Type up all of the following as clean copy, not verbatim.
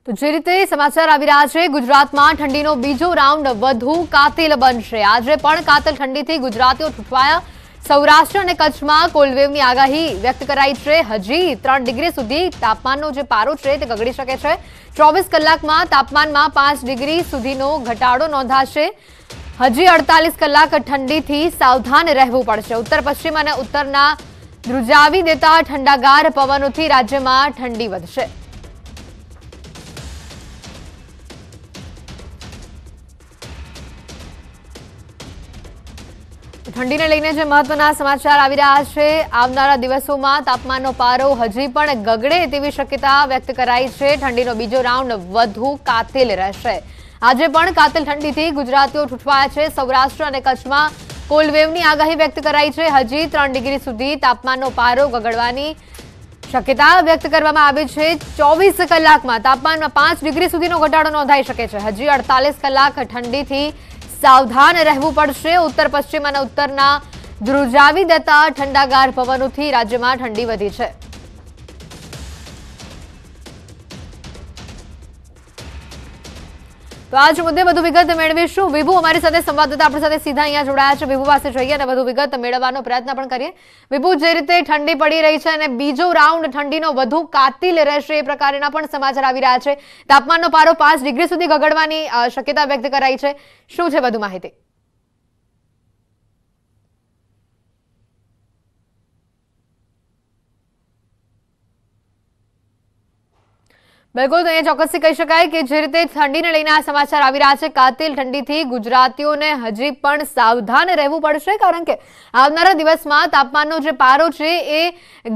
તો જે રીતે સમાચાર આવી રહ્યા છે, ગુજરાતમાં ઠંડીનો બીજો રાઉન્ડ વધુ કાતિલ બનશે। આજે પણ કાતિલ ઠંડીથી ગુજરાતીઓ ઠૂંઠવાયા। સૌરાષ્ટ્ર અને કચ્છમાં કોલ્ડવેવની આગાહી વ્યક્ત કરાઈ છે। હજી 3 ડિગ્રી સુધી તાપમાનનો જે પારો છે તે ગગડી શકે છે। 24 કલાકમાં તાપમાનમાં 5 ડિગ્રી સુધીનો ઘટાડો નોંધાશે। હજી 48 કલાક ઠંડીથી સાવધાન રહેવું પડશે। ઉત્તર પશ્ચિમ અને ઉત્તરના ધ્રુજાવી દેતા ઠંડાગાર પવનોથી રાજ્યમાં ઠંડી વધશે। ઠંડીને લઈને જે મહત્વના સમાચાર આવી રહ્યા છે, આવનારા દિવસોમાં તાપમાનનો પારો હજી પણ ગગડે તેવી શક્યતા વ્યક્ત કરાઈ છે। ઠંડીનો બીજો રાઉન્ડ વધુ કાતિલ રહેશે। આજે પણ કાતિલ ઠંડીથી ગુજરાતીઓ ઠૂંઠવાયા છે। સૌરાષ્ટ્ર અને કચ્છમાં કોલ્ડવેવની આગાહી વ્યક્ત કરાઈ છે। હજી 3 ડિગ્રી સુધી તાપમાનનો પારો ગગડવાની શક્યતા વ્યક્ત કરવામાં આવી છે। 24 કલાકમાં તાપમાનમાં 5 ડિગ્રી સુધીનો ઘટાડો નોંધાઈ શકે છે। હજી 48 કલાક ઠંડીથી સાવધાન રહેવું પડશે। ઉત્તર પશ્ચિમ અને ઉત્તરના ધ્રુજાવી દેતા ઠંડાગાર પવનોથી રાજ્યમાં ઠંડી વધી છે। તો આજ મુદ્દે વધુ વિગત મેળવીશું। વિભુ અમારી સાથે સંવાદદાતા આપણી સાથે સીધા અહીંયા જોડાયા છે। વિભુ પાસે જઈએ અને વધુ વિગત મેળવવાનો પ્રયત્ન પણ કરીએ। વિભુ, જે રીતે ઠંડી પડી રહી છે અને બીજો રાઉન્ડ ઠંડીનો વધુ કાતિલ રહેશે એ પ્રકારના પણ સમાચાર આવી રહ્યા છે। તાપમાનનો પારો 5 ડિગ્રી સુધી ગગડવાની શક્યતા વ્યક્ત કરાઈ છે। શું છે વધુ માહિતી? बिल्कुल, तो ये चौक्सी कही शकाय कि जे रीते ठंडी ने लईने आ समाचार આવી રહ્યા છે, કાતિલ ઠંડીથી ગુજરાતીઓને હજી પણ સાવધાન રહેવું પડશે, કારણ કે આવનારા દિવસમાં તાપમાનનો જે પારો છે એ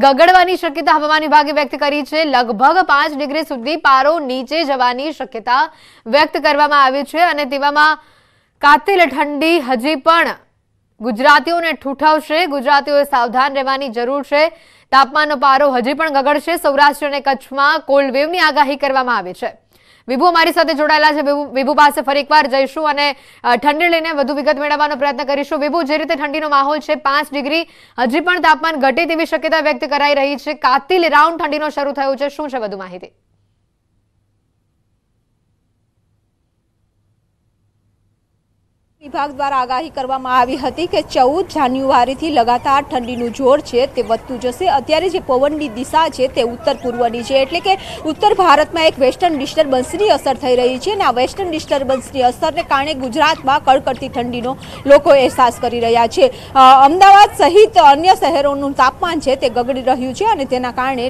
ગગડવાની શક્યતા હવામાન વિભાગે વ્યક્ત કરી છે। લગભગ 5 ડિગ્રી સુધી પારો નીચે જવાની શક્યતા વ્યક્ત કરવામાં આવી છે અને તેવામાં કાતિલ ઠંડી હજી પણ ગુજરાતીઓને ઠૂઠવશે। ગુજરાતીઓએ સાવધાન રહેવાની જરૂર છે। તાપમાનનો પારો હજી પણ ગગડશે। સૌરાષ્ટ્ર અને કચ્છમાં કોલ્ડવેવની આગાહી કરવામાં આવી છે। વિભુ અમારી સાથે જોડાયેલા છે। વિભુ પાસે ફરી એકવાર જઈશું અને ઠંડી લઈને વધુ વિગત મેળવવાનો પ્રયત્ન કરીશું। વિભુ, જે રીતે ઠંડીનો માહોલ છે, 5 ડિગ્રી હજી પણ તાપમાન ઘટે તેવી શક્યતા વ્યક્ત કરાઈ રહી છે। કાતિલ રાઉન્ડ ઠંડીનો શરૂ થયો છે, શું છે વધુ માહિતી? વિભાગ દ્વારા આગાહી કરવામાં આવી હતી કે 14 જાન્યુઆરીથી લગાતાર ઠંડીનું જોર છે તે વધતું જશે। અત્યારે જે પવનની દિશા છે તે ઉત્તર પૂર્વની છે, એટલે કે ઉત્તર ભારતમાં એક વેસ્ટર્ન ડિસ્ટર્બન્સની અસર થઈ રહી છે અને આ વેસ્ટર્ન ડિસ્ટર્બન્સની અસરને કારણે ગુજરાતમાં કડકડતી ઠંડીનો લોકો અહેસાસ કરી રહ્યા છે। અમદાવાદ સહિત અન્ય શહેરોનું તાપમાન છે તે ગગડી રહ્યું છે અને તેના કારણે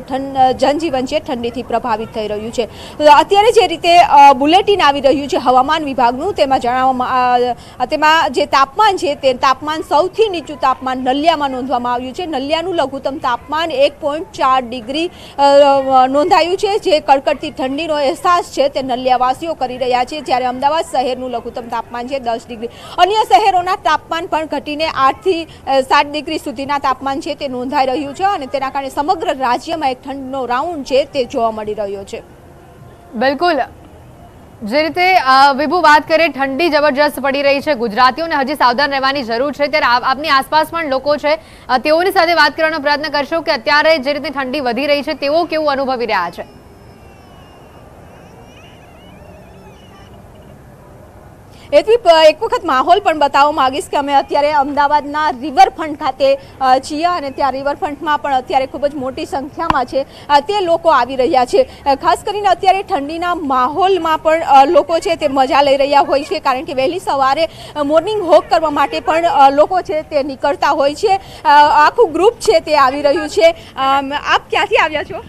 જનજીવન છે ઠંડીથી પ્રભાવિત થઈ રહ્યું છે। અત્યારે જે રીતે બુલેટિન આવી રહ્યું છે હવામાન વિભાગનું, તેમાં જણાવવામાં તેમાં જે તાપમાન છે તે તાપમાન સૌથી નીચું તાપમાન નલિયામાં નોંધવામાં આવ્યું છે। નલિયાનું લઘુત્તમ તાપમાન 1.4 ડિગ્રી નોંધાયું છે। જે કડકડતી ઠંડીનો અહેસાસ છે તે નલિયાવાસીઓ કરી રહ્યા છે, જ્યારે અમદાવાદ શહેરનું લઘુત્તમ તાપમાન છે 10 ડિગ્રી। અન્ય શહેરોના તાપમાન પણ ઘટીને 8 થી 7 ડિગ્રી સુધીના તાપમાન છે તે નોંધાઈ રહ્યું છે અને તેના કારણે સમગ્ર રાજ્યમાં એક ઠંડીનો રાઉન્ડ છે તે જોવા મળી રહ્યો છે। બિલકુલ, જે રીતે વિભુ વાત કરે, ઠંડી જબરજસ્ત પડી રહી છે, ગુજરાતીઓને હજી સાવધાન રહેવાની જરૂર છે। ત્યારે આપની આસપાસ પણ લોકો છે, તેઓની સાથે વાત કરવાનો પ્રયત્ન કરશો કે અત્યારે જે રીતે ઠંડી વધી રહી છે તેઓ કેવું અનુભવી રહ્યા છે? એક વખત માહોલ પણ બતાવવા માંગીશ કે અમે અત્યારે અમદાવાદના રિવરફ્રન્ટ ખાતે છીએ અને ત્યાં રિવરફ્રન્ટમાં પણ અત્યારે ખૂબ જ મોટી સંખ્યામાં છે તે લોકો આવી રહ્યા છે। ખાસ કરીને અત્યારે ઠંડીના માહોલમાં પણ લોકો છે તે મજા લઈ રહ્યા હોય છે, કારણ કે વહેલી સવારે મોર્નિંગ વોક કરવા માટે પણ લોકો છે તે નીકળતા હોય છે। આખું ગ્રુપ છે તે આવી રહ્યું છે। આપ ક્યાંથી આવ્યા છો?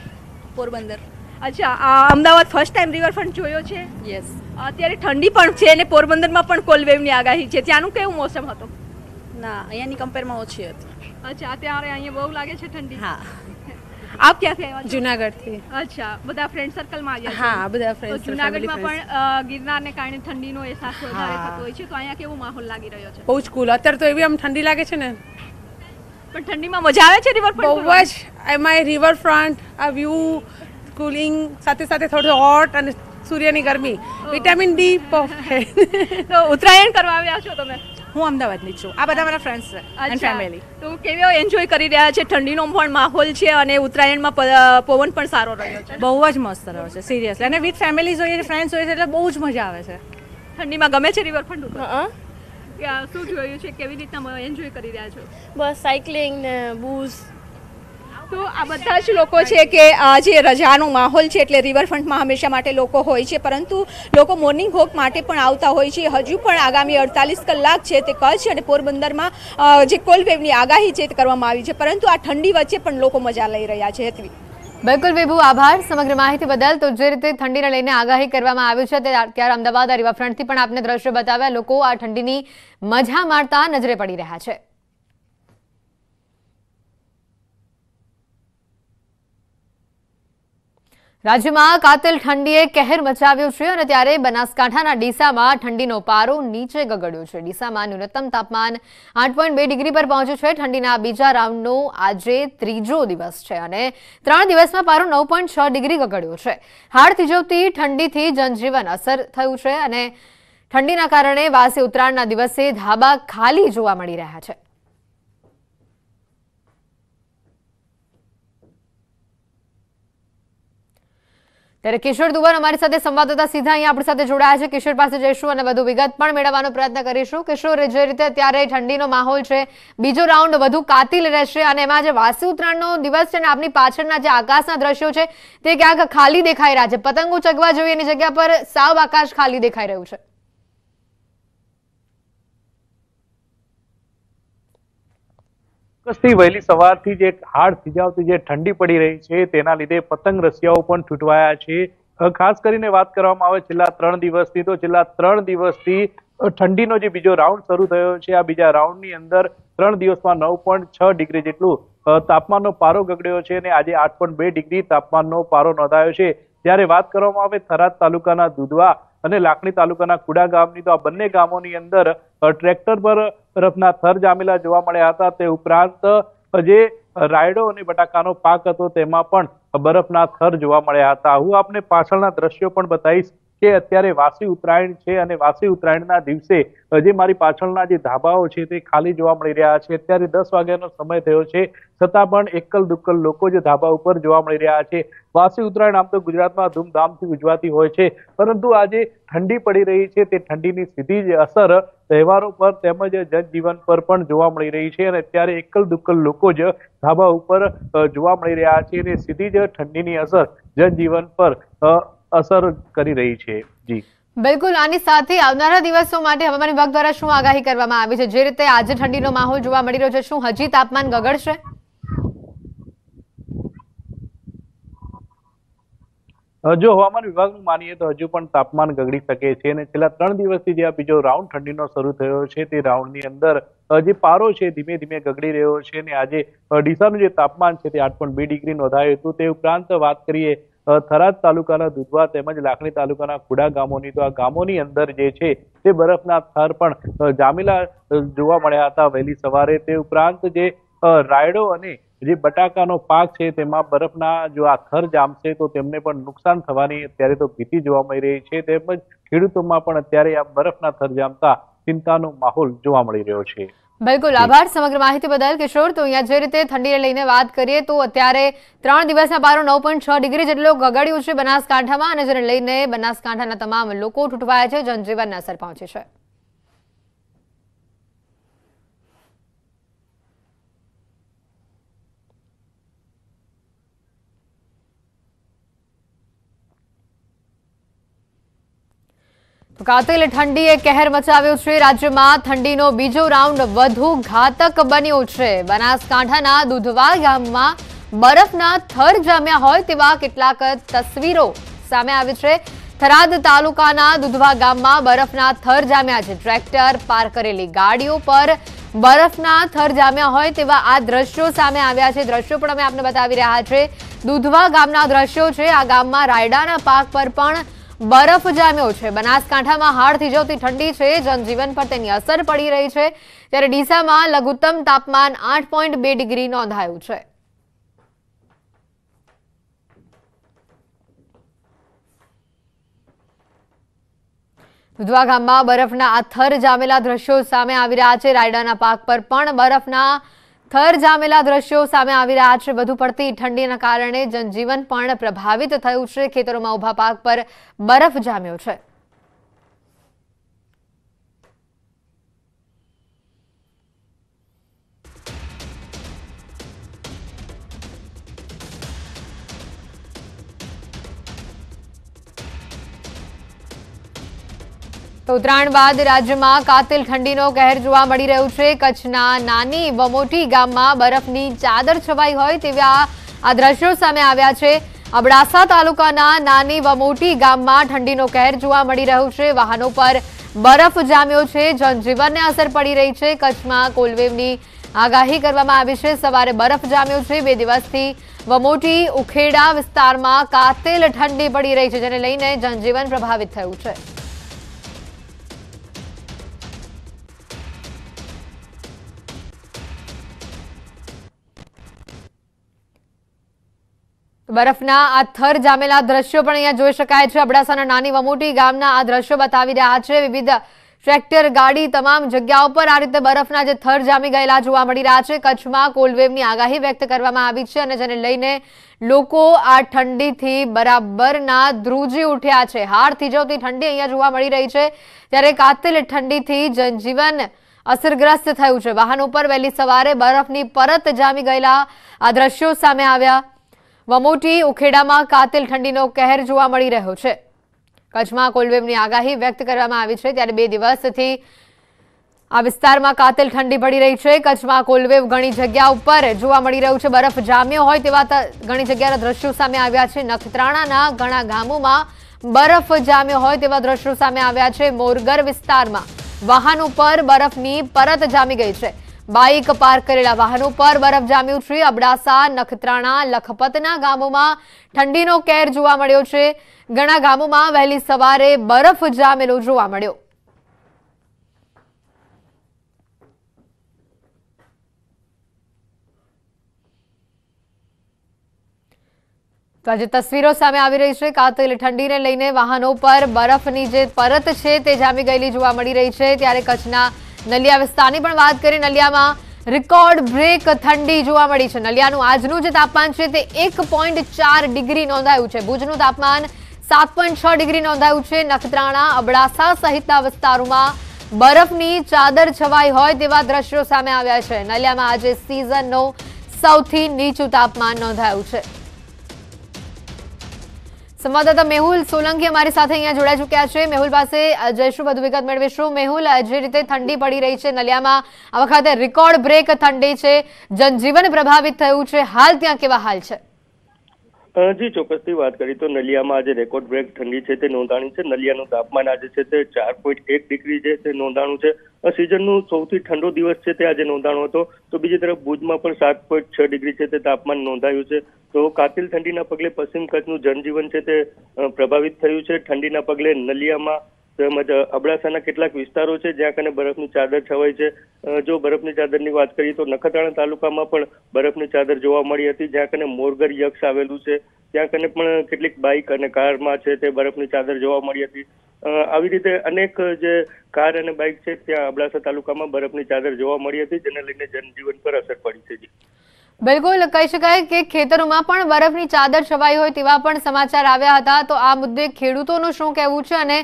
પોરબંદર। અચ્છા, અમદાવાદ ફર્સ્ટ ટાઈમ રિવરફ્રન્ટ જોયો છે? યસ। અત્યારે ઠંડી પણ છે અને પોરબંદરમાં પણ કોલ્ડવેવની આગાહી છે, ત્યાંનું કેવું મોસમ હતું? ના, અહીંયાની કમ્પેરમાં ઓછી હતી। અચ્છા, અત્યારે અહીંયા બહુ લાગે છે ઠંડી? હા। આપ ક્યાંથી આવ્યા છો? જુનાગઢથી। અચ્છા, બધા ફ્રેન્ડ સર્કલમાં આવ્યા છો? હા, બધા ફ્રેન્ડ્સ। જુનાગઢમાં પણ ગિરનારને કારણે ઠંડીનો અહેસાસ વધારે થતો હોય છે, તો અહીંયા કેવો માહોલ લાગી રહ્યો છે? બહુ જ કુલ। અત્યારે તો એવી આમ ઠંડી લાગે છે ને, પણ ઠંડીમાં મજા આવે છે રિવરફ્રન્ટ? બહુ જ। એમાં રિવરફ્રન્ટ, આ વ્યૂ, કુલિંગ, સાથે સાથે થોડું હોટ અને સૂર્યની ગરમી, વિટામિન ડી પરફેક્ટ। તો ઉત્તરાયણ કરવા આવ્યા છો તમે? હું અમદાવાદની જ છું. આ બધા મારા ફ્રેન્ડ્સ છે એન્ડ ફેમિલી. તો કેવો એન્જોય કરી રહ્યા છે? ઠંડીનો પણ માહોલ છે અને ઉત્તરાયણમાં પવન પણ સારો રહ્યો છે. બહુ જ મસ્ત રહ્યો છે સિરિયસલી, અને વિથ ફેમિલી જોઈએ, ફ્રેન્ડ્સ જોઈએ એટલે બહુ જ મજા આવે છે. ઠંડીમાં ગમે છે રિવરફ્રન્ટ ઉપર? હા, શું જોયું છે, કેવી રીતના એન્જોય કરી રહ્યા છો? બસ સાયકલિંગ ને બૂઝ. તો આ બધા જ લોકો છે કે જે રજાનો માહોલ છે એટલે રિવરફ્રન્ટમાં હંમેશા માટે લોકો હોય છે, પરંતુ લોકો મોર્નિંગ વોક માટે પણ આવતા હોય છે. હજુ પણ આગામી 48 કલાક છે તે કચ્છ અને પોરબંદરમાં જે કોલ્ડ વેવની આગાહી છે તે કરવામાં આવી છે, પરંતુ આ ઠંડી વચ્ચે પણ લોકો મજા લઈ રહ્યા છે. હેતવી. બિલકુલ વિભુ, આભાર સમગ્ર માહિતી બદલ. તો જે રીતે ઠંડીને લઈને આગાહી કરવામાં આવ્યું છે ત્યારે અમદાવાદ રિવરફ્રન્ટથી પણ આપને દ્રશ્ય બતાવ્યા. લોકો આ ઠંડીની મજા માણતા નજરે પડી રહ્યા છે. રાજ્યમાં કાતિલ ઠંડીએ કહેર મચાવ્યો છે અને ત્યારે બનાસકાંઠાના ડીસામાં ઠંડીનો પારો નીચે ગગડ્યો છે. ડીસામાં ન્યૂનતમ તાપમાન 8.2 ડિગ્રી પર પહોંચ્યું છે. ઠંડીના બીજા રાઉન્ડનો આજે ત્રીજો દિવસ છે અને 3 દિવસમાં પારો 9.6 ડિગ્રી ગગડ્યો છે. હાડ થીજવતી ઠંડીથી જનજીવન અસર થયું છે અને ઠંડીના કારણે વાસી ઉત્તરાયણના દિવસે ધાબા ખાલી જોવા મળી રહ્યા છે. ત્યારે કિશોર દુવાર અમારી સાથે સંવાદદાતા સીધા અહીંયા આપણી સાથે જોડાયા છે. કિશોર પાસે જઈશું અને વધુ વિગત પણ મેળવવાનો પ્રયત્ન કરીશું. કિશોર, જે રીતે અત્યારે ઠંડીનો માહોલ છે, બીજો રાઉન્ડ વધુ કાતિલ રહેશે અને એમાં જે વાસી ઉત્તરાયણનો દિવસ છે ને આપની પાછળના જે આકાશના દ્રશ્યો છે તે ક્યાંક ખાલી દેખાઈ રહ્યા છે. પતંગો ચગવા જોઈએ એની જગ્યા પર સાવ આકાશ ખાલી દેખાઈ રહ્યું છે. વહેલી સવારથી જે હાડ થીજાવતી જે ઠંડી પડી રહી છે તેના લીધે પતંગ રસિયાઓ પણ છૂટવાયા છે. ખાસ કરીને વાત કરવામાં આવે છેલ્લા 3 દિવસથી, તો છેલ્લા 3 દિવસથી ઠંડીનો જે બીજો રાઉન્ડ શરૂ થયો છે, આ બીજા રાઉન્ડની અંદર 3 દિવસમાં 9.6 ડિગ્રી જેટલું તાપમાનનો પારો ગગડ્યો છે અને આજે 8.2 ડિગ્રી તાપમાનનો પારો નોંધાયો છે. જ્યારે વાત કરવામાં આવે થરાદ તાલુકાના દુધવા અને લાખણી તાલુકાના કુડા ગામની, તો આ બંને ગામોની અંદર ટ્રેક્ટર પર બરફના થર જામેલા જોવા મળ્યા હતા. તે ઉપરાંત જે રાયડો અને બટાકાનો પાક હતો તેમાં પણ બરફના થર જોવા મળ્યા હતા. હું આપને પાછળના દ્રશ્યો પણ બતાવીશ કે અત્યારે વાસી ઉત્તરાયણ છે અને વાસી ઉત્તરાયણના દિવસે જે મારી પાછળના જે ધાબાઓ છે તે ખાલી જોવા મળી રહ્યા છે. અત્યારે 10 વાગ્યાનો સમય થયો છે, છતાં પણ એકલ દુક્કલ લોકો જે ધાબા ઉપર જોવા મળી રહ્યા છે. વાસી ઉત્તરાયણ આમ તો ગુજરાતમાં ધૂમધામથી ઉજવાતી હોય છે, પરંતુ આજે ઠંડી પડી રહી છે તે ઠંડીની સીધી જ અસર તહેવારો પર તેમજ જનજીવન પર પણ જોવા મળી રહી છે અને અત્યારે એકલ દુક્કલ લોકો જ ધાબા ઉપર જોવા મળી રહ્યા છે અને સીધી જ ઠંડીની અસર જનજીવન પર અસર કરી રહી છે. જી બિલકુલ, આની સાથે આવનારા દિવસો માટે હવામાન વિભાગ દ્વારા શું આગાહી કરવામાં આવી છે? જે રીતે આજે ઠંડીનો માહોલ જોવા મળી રહ્યો છે, શું હજી તાપમાન ગગડશે? જો હવામાન વિભાગનું માનીએ તો હજુ પણ તાપમાન ગગડી શકે છે અને છેલ્લા 3 દિવસથી જે આ બીજો રાઉન્ડ ઠંડીનો શરૂ થયો છે તે રાઉન્ડની અંદર જે પારો છે ધીમે ધીમે ગગડી રહ્યો છે અને આજે ડીસાનું જે તાપમાન છે તે 8.2 ડિગ્રી નોંધાયું હતું. તે ઉપરાંત વાત કરીએ થરાદ તાલુકાના દુધવા તેમજ લાખણી તાલુકાના કુડા ગામોની, તો આ ગામોની અંદર જે છે તે બરફના થર પણ જામેલા જોવા મળ્યા હતા વહેલી સવારે. તે ઉપરાંત જે રાયડો અને જે બટાકાનો પાક છે તેમાં બરફના જો આ થર જામશે તો તેમને પણ નુકસાન થવાની અત્યારે તો ભીતિ જોવા મળી રહી છે. તેમજ ખેડૂતોમાં પણ અત્યારે આ બરફના થર જામતા ચિંતાનો માહોલ જોવા મળી રહ્યો છે. બિલકુલ, આભાર સમગ્ર માહિતી બદલ કિશોર. તો અહીંયા જે રીતે ઠંડીને લઈને વાત કરીએ તો અત્યારે 3 દિવસના પારો 9.6 ડિગ્રી જેટલો ગગડ્યું છે બનાસકાંઠામાં અને જેને લઈને બનાસકાંઠાના તમામ લોકો તૂટવાયા છે, જનજીવનને અસર પહોંચી છે. તો કાતિલ ઠંડીએ કહેર મચાવ્યો છે. રાજ્યમાં ઠંડીનો બીજો રાઉન્ડ વધુ ઘાતક બન્યો છે. બનાસકાંઠાના દુધવા ગામમાં બરફના થર જામ્યા હોય તેવા કેટલાક તસવીરો સામે આવી છે. થરાદ તાલુકાના દુધવા ગામમાં બરફના થર જામ્યા છે. ટ્રેક્ટર, પાર્ક કરેલી ગાડીઓ પર બરફના થર જામ્યા હોય તેવા આ દ્રશ્યો સામે આવ્યા છે. દ્રશ્યો પણ અમે આપને બતાવી રહ્યા છે. દુધવા ગામના દ્રશ્યો છે. આ ગામમાં રાયડાના પાક પર પણ બરફ જામ્યો છે. બનાસકાંઠામાં હાડ થીજવતી ઠંડી છે, જનજીવન પર તેની અસર પડી રહી છે. ત્યારે ડીસામાં લઘુત્તમ તાપમાન 8.2 ડિગ્રી નોંધાયું છે. દુધવા ગામમાં બરફના આ થર જામેલા દ્રશ્યો સામે આવી રહ્યા છે। રાયડાના પાક પર પણ બરફના થર જામેલા દ્રશ્યો સામે આવી રહ્યા છે। વધુ પડતી ઠંડીના કારણે જનજીવન પણ પ્રભાવિત થયું છે। ખેતરોમાં ઉભા પાક પર બરફ જામ્યો છે। તો ઉત્તરાયણ બાદ રાજ્યમાં કાતિલ ઠંડીનો કહેર જોવા મળી રહ્યું છે। કચ્છના નાની વમોટી ગામમાં બરફની ચાદર છવાઈ હોય તેવા આ દ્રશ્યો સામે આવ્યા છે। અબડાસા તાલુકાના નાની વમોટી ગામમાં ઠંડીનો કહેર જોવા મળી રહ્યું છે। વાહનો પર બરફ જામ્યો છે। જનજીવનને અસર પડી રહી છે। કચ્છમાં કોલ્ડવેવની આગાહી કરવામાં આવી છે। સવારે બરફ જામ્યો છે। 2 દિવસથી વમોટી ઉખેડા વિસ્તારમાં કાતિલ ઠંડી પડી રહી છે, જેને લઈને જનજીવન પ્રભાવિત થયું છે। બરફના આ થર જામેલા દ્રશ્યો પણ અહીંયા જોઈ શકાય છે। અબડાસાના નાની વમોટી ગામના આ દ્રશ્યો બતાવી રહ્યા છે। વિવિધ ટ્રેક્ટર, ગાડી, તમામ જગ્યાઓ પર આ રીતે બરફના જે થર જામી ગયેલા જોવા મળી રહ્યા છે। કચ્છમાં કોલ્ડવેવની આગાહી વ્યક્ત કરવામાં આવી છે અને જેને લઈને લોકો આ ઠંડીથી બરાબરના ધ્રુજી ઉઠ્યા છે। હાડ થીજવતી ઠંડી અહીંયા જોવા મળી રહી છે, ત્યારે કાતિલ ઠંડીથી જનજીવન અસરગ્રસ્ત થયું છે। વાહનો પર વહેલી સવારે બરફની પરત જામી ગયેલા આ દ્રશ્યો સામે આવ્યા। વમોટી ઉખેડામાં કાતિલ ઠંડીનો કહેર જોવા મળી રહ્યો છે। કચ્છમાં કોલ્ડવેવની આગાહી વ્યક્ત કરવામાં આવી છે, ત્યારે 2 દિવસથી આ વિસ્તારમાં કાતિલ ઠંડી પડી રહી છે। કચ્છમાં કોલ્ડવેવ ઘણી જગ્યા ઉપર જોવા મળી રહ્યું છે। બરફ જામ્યો હોય તેવા ઘણી જગ્યાના દ્રશ્યો સામે આવ્યા છે। નખત્રાણાના ઘણા ગામોમાં બરફ જામ્યો હોય તેવા દ્રશ્યો સામે આવ્યા છે। મોરગર વિસ્તારમાં વાહનો પર બરફની પરત જામી ગઈ છે। બાઇક પાર્ક કરેલા વાહનો પર બરફ જામ્યું છે। અબડાસા, નખત્રાણા, લખપતના ગામોમાં ઠંડીનો કહેર જોવા મળ્યો છે। ઘણા ગામોમાં વહેલી સવારે બરફ જામેલો જોવા મળ્યો। તો આજે તસવીરો સામે આવી રહી છે। કાતિલ ઠંડીને લઈને વાહનો પર બરફની જે પરત છે તે જામી ગયેલી જોવા મળી રહી છે। ત્યારે કચ્છના નલિયા વિસ્તારની પણ વાત કરીએ। નલિયામાં રેકોર્ડ બ્રેક ઠંડી જોવા મળી છે। નલિયાનું આજનું જે તાપમાન છે તે 1.4 ડિગ્રી નોંધાયું છે। ભુજનું તાપમાન 7.6 ડિગ્રી નોંધાયું છે। નખત્રાણા, અબડાસા સહિતના વિસ્તારોમાં બરફની ચાદર છવાઈ હોય તેવા દ્રશ્યો સામે આવ્યા છે। નલિયામાં આજે સિઝનનું સૌથી નીચું તાપમાન નોંધાયું છે। સંવાદદાતા મેહુલ સોલંકી અમારી સાથે અહીંયા જોડાઈ ચૂક્યા છે। મેહુલ પાસે જઈશું, વધુ વિગત મેળવીશું। મેહુલ, જે રીતે ઠંડી પડી રહી છે નલિયામાં, આ વખતે રેકોર્ડ બ્રેક ઠંડી છે, જનજીવન પ્રભાવિત થયું છે, હાલ ત્યાં કેવા હાલ છે? જી, ચોક્કસથી વાત કરી તો નલિયામાં આજે રેકોર્ડ બ્રેક ઠંડી છે તે નોંધાણી છે। નલિયાનું તાપમાન આજે છે તે 4.1 ડિગ્રી છે તે નોંધાણું છે। સિઝનનું સૌથી ઠંડો દિવસ છે તે આજે નોંધાણો હતો। તો બીજી તરફ ભુજમાં પણ 7.6 ડિગ્રી છે તે તાપમાન નોંધાયું છે। તો કાતિલ ઠંડીના પગલે પશ્ચિમ કચ્છનું જનજીવન છે તે પ્રભાવિત થયું છે। ઠંડીના પગલે નલિયામાં તેમજ અબડાસાના કેટલાક વિસ્તારો છે જ્યાં કને બરફની ચાદર છવાઈ છે। જો બરફની ચાદરની વાત કરીએ તો નખત્રાણા તાલુકામાં પણ બરફની ચાદર જોવા મળી હતી, જ્યાં કને મોરગર યક્ષ આવેલું છે ત્યાં કને પણ કેટલીક બાઇક અને કારમાં છે તે બરફની ચાદર જોવા મળી હતી। આવી રીતે અનેક જે કાર અને બાઇક છે ત્યાં અબડાસા તાલુકામાં બરફની ચાદર જોવા મળી હતી, જેને લઈને જનજીવન પર અસર પડી છે। બિલકુલ, કહી શકાય કે ખેતરોમાં પણ બરફની ચાદર છવાઈ હોય તેવા પણ સમાચાર આવ્યા હતા। તો આ મુદ્દે ખેડૂતોનું શું કહેવું છે અને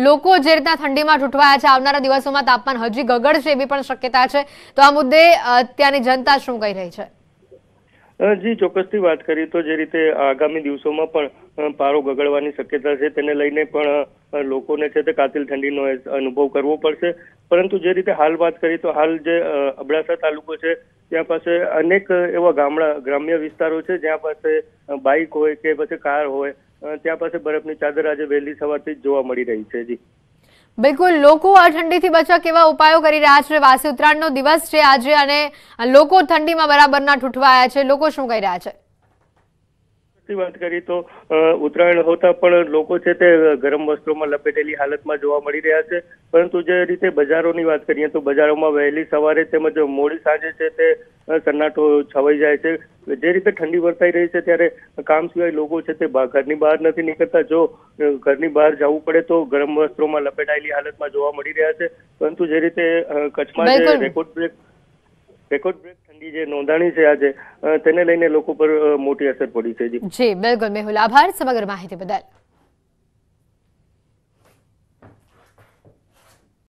લોકો જે રીતના ઠંડીમાં ઠૂંઠવાયા છે, આવનારા દિવસોમાં તાપમાન હજી ગગડશે એવી પણ શક્યતા છે, તો આ મુદ્દે ત્યાંની જનતા શું કહી રહી છે? જી, ચોક્કસથી વાત કરીએ તો જે રીતે આગામી દિવસોમાં પણ પારો ગગડવાની શક્યતા છે તેને લઈને પણ લોકોને છે તે કાતિલ ઠંડીનો અનુભવ કરવો પડશે। પરંતુ જે રીતે હાલ વાત કરીએ તો હાલ જે અબડાસા તાલુકો છે ત્યાં પાસે અનેક એવા ગ્રામ્ય વિસ્તારો છે જ્યાં પાસે બાઇક હોય કે પછી કાર હોય ત્યાં પાસે બરફની ચાદર આજે વહેલી સવારથી જ જોવા મળી રહી છે। જી બિલકુલ, લોકો આ ઠંડીથી બચવા કેવા ઉપાયો કરી રહ્યા છે? વાસી ઉત્તરાયણનો દિવસ છે આજે અને લોકો ઠંડીમાં બરાબરના ઠૂંઠવાયા છે, લોકો શું કહી રહ્યા છે? ની વાત કરીએ તો ઉત્તરાયણ હોતા પણ લોકો છે તે ગરમ વસ્ત્રોમાં લપેટેલી હાલતમાં જોવા મળી રહ્યા છે, પરંતુ જે રીતે બજારોની વાત કરીએ તો બજારોમાં વહેલી સવારે તેમજ મોડી સાંજે છે તે સન્નાટો છવાઈ જાય છે. જે રીતે ઠંડી વર્તાઈ રહી છે ત્યારે કામ સિવાય લોકો છે તે ઘરની બહાર નથી નીકળતા. જો ઘરની બહાર જવું પડે તો ગરમ વસ્ત્રોમાં લપેટાયેલી હાલતમાં જોવા મળી રહ્યા છે, પરંતુ જે રીતે કચ્છમાં જે રેકોર્ડ બ્રેક ઠંડી જે નોંધાણી છે આજે, તેને લઈને લોકો પર મોટી અસર પડી છે. જી બિલકુલ મેહુલ, આભાર સમગ્ર માહિતી બદલ.